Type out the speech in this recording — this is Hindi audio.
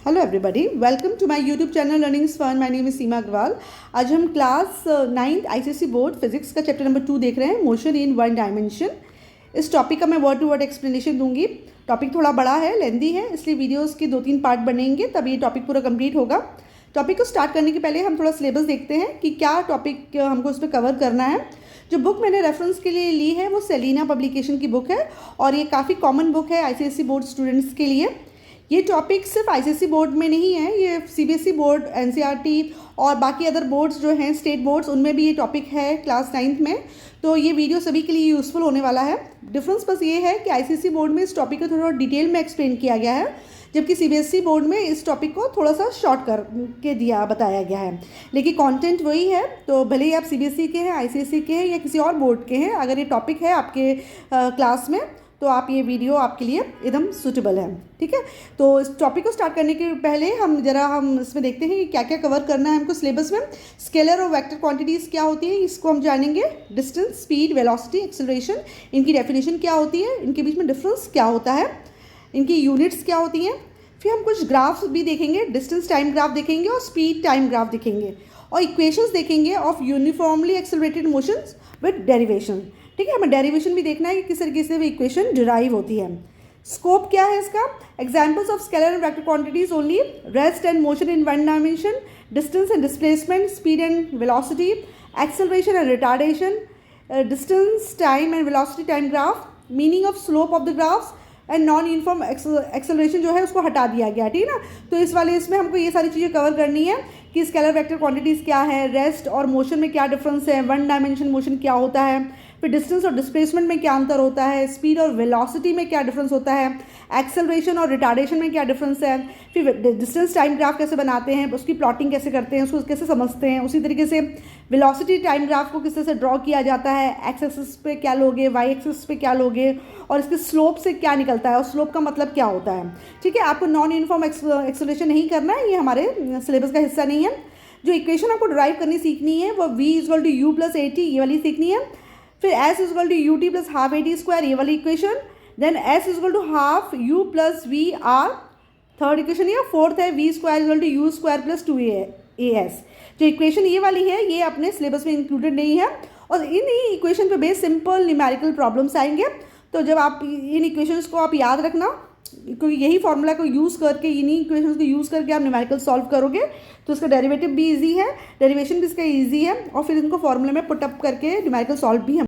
Hello everybody, welcome to my YouTube channel learning is fun. My name is Seema Agarwal. आज हम class 9th ICSE board physics का चैप्टर नंबर 2 देख रहे हैं, मोशन इन वन डायमेंशन। इस टॉपिक का मैं वर्ड टू वर्ड एक्सप्लेनेशन दूंगी। टॉपिक थोड़ा बड़ा है, लेंदी है, इसलिए वीडियोस के 2-3 पार्ट बनेंगे, तब ये टॉपिक पूरा कंप्लीट होगा। टॉपिक को स्टार्ट करने के पहले हम थोड़ा सिलेबस देखते हैं कि क्या टॉपिक हमको उस पर कवर करना है। जो बुक मैंने रेफरेंस के लिए ली है वो सेलिना पब्लिकेशन की बुक है और ये काफ़ी कॉमन बुक है आईसीएसई बोर्ड स्टूडेंट्स के लिए। ये टॉपिक सिर्फ आईसीएसई बोर्ड में नहीं है, ये सीबीएसई बोर्ड, एनसीईआरटी और बाकी अदर बोर्ड्स जो हैं, स्टेट बोर्ड्स, उनमें भी ये टॉपिक है क्लास 9th में। तो ये वीडियो सभी के लिए यूज़फुल होने वाला है। डिफरेंस बस ये है कि आईसीएसई बोर्ड में इस टॉपिक को थोड़ा डिटेल में एक्सप्लेन किया गया है, जबकि सीबीएसई बोर्ड में इस टॉपिक को थोड़ा सा शॉर्ट कर के बताया गया है, लेकिन कंटेंट वही है। तो भले ही आप सीबीएसई के हैं, आईसीएसई के हैं या किसी और बोर्ड के हैं, अगर ये टॉपिक है आपके क्लास में तो आप ये वीडियो आपके लिए एकदम सूटेबल है। ठीक है, तो इस टॉपिक को स्टार्ट करने के पहले हम इसमें देखते हैं कि क्या क्या कवर करना है हमको सिलेबस में। स्केलर और वेक्टर क्वांटिटीज़ क्या होती है, इसको हम जानेंगे। डिस्टेंस, स्पीड, वेलोसिटी, एक्सेलरेशन, इनकी डेफिनेशन क्या होती है, इनके बीच में डिफरेंस क्या होता है, इनकी यूनिट्स क्या होती हैं। फिर हम कुछ ग्राफ्स भी देखेंगे, डिस्टेंस टाइम ग्राफ देखेंगे और स्पीड टाइम ग्राफ देखेंगे, और इक्वेशंस देखेंगे of uniformly accelerated motions with derivation. ठीक है, हमें डेरिवेशन भी देखना है कि किस तरीके से वो इक्वेशन डिराइव होती है। स्कोप क्या है इसका? Examples of scalar and vector quantities only, rest and motion in one dimension, distance and displacement, speed and velocity, acceleration and retardation, distance time and velocity time graph, meaning of slope of the graphs and non uniform acceleration जो है उसको हटा दिया गया। ठीक है ना, तो इस वाले इसमें हमको ये सारी चीज़ें कवर करनी है कि स्केलर वेक्टर क्वांटिटीज़ क्या है, रेस्ट और मोशन में क्या डिफरेंस है, वन डायमेंशन मोशन क्या होता है, फिर डिस्टेंस और डिस्प्लेसमेंट में क्या अंतर होता है, स्पीड और वेलोसिटी में क्या डिफरेंस होता है, एक्सेलरेशन और रिटार्डेशन में क्या डिफरेंस है, फिर डिस्टेंस टाइम ग्राफ कैसे बनाते हैं, उसकी प्लॉटिंग कैसे करते हैं, उसको कैसे समझते हैं। उसी तरीके से वेलोसिटी टाइम ग्राफ को किस तरह से ड्रॉ किया जाता है, एक्स एक्सिस पे क्या लोगे, वाई एक्सिस पे क्या लोगे, और इसके स्लोप से क्या निकलता है और स्लोप का मतलब क्या होता है। ठीक है, आपको नॉन यूनिफॉर्म एक्सेलरेशन नहीं करना है, ये हमारे सिलेबस का हिस्सा नहीं है। जो इक्वेशन आपको ड्राइव करनी सीखनी है वो v = u + at, ये वाली सीखनी है। फिर s = ut + ½ at², ये वाली equation. Then s = ½ u + vr, third equation. या फोर्थ है v² = u² + 2as। जो इक्वेशन ये वाली है ये अपने सिलेबस में इंक्लूडेड नहीं है, और इन इक्वेशन पे बेस सिंपल न्यूमेरिकल प्रॉब्लम्स आएंगे। तो जब आप इन इक्वेशंस को आप याद रखना, क्योंकि यही फॉर्मूला को यूज़ करके, इन्हीं इक्वेशंस को यूज़ करके आप न्यूमेरिकल सॉल्व करोगे, तो इसका डेरिवेटिव भी इजी है, डेरिवेशन भी इसका इजी है, और फिर इनको फॉर्मूले में पुटअप करके न्यूमेरिकल सॉल्व भी हम